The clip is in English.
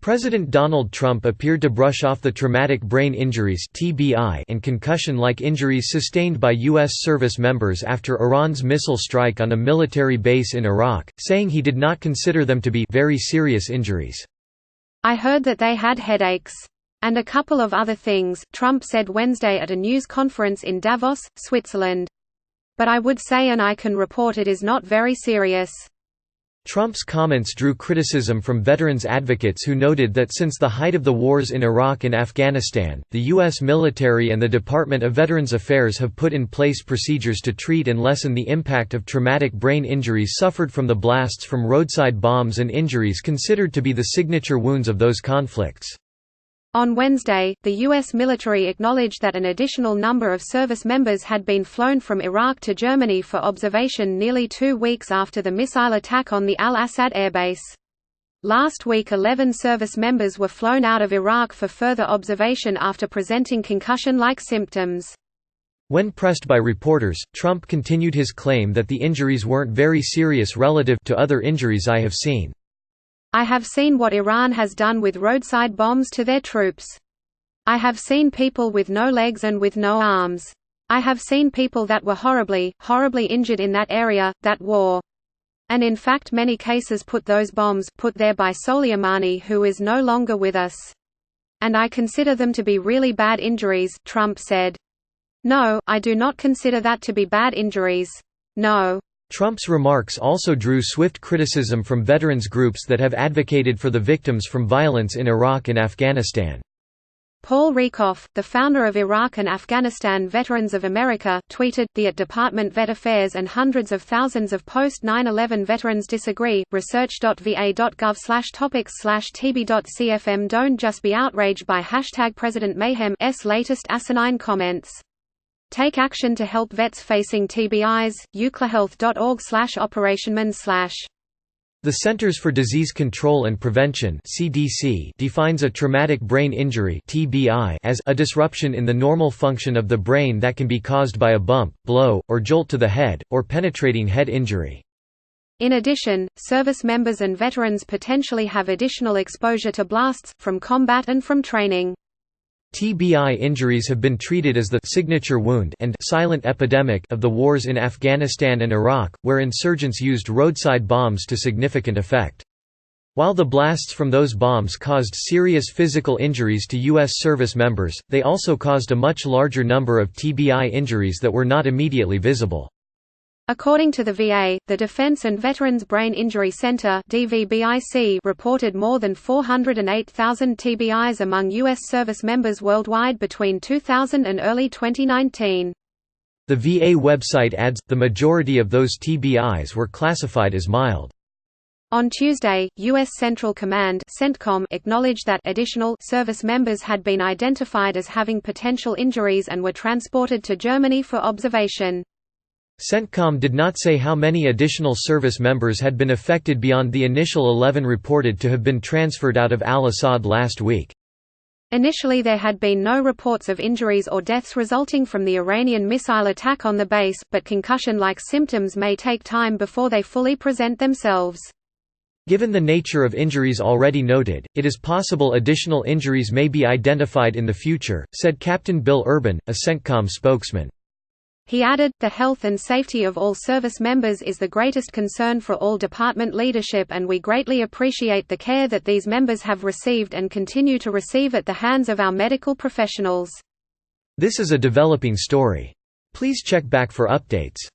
President Donald Trump appeared to brush off the traumatic brain injuries (TBI) and concussion-like injuries sustained by U.S. service members after Iran's missile strike on a military base in Iraq, saying he did not consider them to be very serious injuries. "I heard that they had headaches. And a couple of other things," Trump said Wednesday at a news conference in Davos, Switzerland. "But I would say and I can report it is not very serious." Trump's comments drew criticism from veterans advocates who noted that since the height of the wars in Iraq and Afghanistan, the U.S. military and the Department of Veterans Affairs have put in place procedures to treat and lessen the impact of traumatic brain injuries suffered from the blasts from roadside bombs and injuries considered to be the signature wounds of those conflicts. On Wednesday, the U.S. military acknowledged that an additional number of service members had been flown from Iraq to Germany for observation nearly 2 weeks after the missile attack on the Al-Assad airbase. Last week 11 service members were flown out of Iraq for further observation after presenting concussion-like symptoms. When pressed by reporters, Trump continued his claim that the injuries weren't very serious relative to other injuries I have seen. "I have seen what Iran has done with roadside bombs to their troops. I have seen people with no legs and with no arms. I have seen people that were horribly, horribly injured in that area, that war. And in fact many cases put those bombs, put there by Soleimani, who is no longer with us. And I consider them to be really bad injuries," Trump said. "No, I do not consider that to be bad injuries. No." Trump's remarks also drew swift criticism from veterans groups that have advocated for the victims from violence in Iraq and Afghanistan. Paul Rieckhoff, the founder of Iraq and Afghanistan Veterans of America, tweeted, "The at Department Vet Affairs and hundreds of thousands of post-9/11 veterans disagree. Research.va.gov/topics/tb.cfm. Don't just be outraged by #President Mayhem's latest asinine comments. Take action to help vets facing TBIs. uclahealth.org/operationman/." The Centers for Disease Control and Prevention (CDC) defines a traumatic brain injury (TBI) as a disruption in the normal function of the brain that can be caused by a bump, blow, or jolt to the head, or penetrating head injury. In addition, service members and veterans potentially have additional exposure to blasts, from combat and from training. TBI injuries have been treated as the signature wound and silent epidemic of the wars in Afghanistan and Iraq, where insurgents used roadside bombs to significant effect. While the blasts from those bombs caused serious physical injuries to U.S. service members, they also caused a much larger number of TBI injuries that were not immediately visible. According to the VA, the Defense and Veterans Brain Injury Center (DVBIC) reported more than 408,000 TBIs among U.S. service members worldwide between 2000 and early 2019. The VA website adds, the majority of those TBIs were classified as mild. On Tuesday, U.S. Central Command (CENTCOM) acknowledged that additional service members had been identified as having potential injuries and were transported to Germany for observation. CENTCOM did not say how many additional service members had been affected beyond the initial 11 reported to have been transferred out of al-Assad last week. Initially there had been no reports of injuries or deaths resulting from the Iranian missile attack on the base, but concussion-like symptoms may take time before they fully present themselves. Given the nature of injuries already noted, it is possible additional injuries may be identified in the future, said Captain Bill Urban, a CENTCOM spokesman. He added, "The health and safety of all service members is the greatest concern for all department leadership, and we greatly appreciate the care that these members have received and continue to receive at the hands of our medical professionals." This is a developing story. Please check back for updates.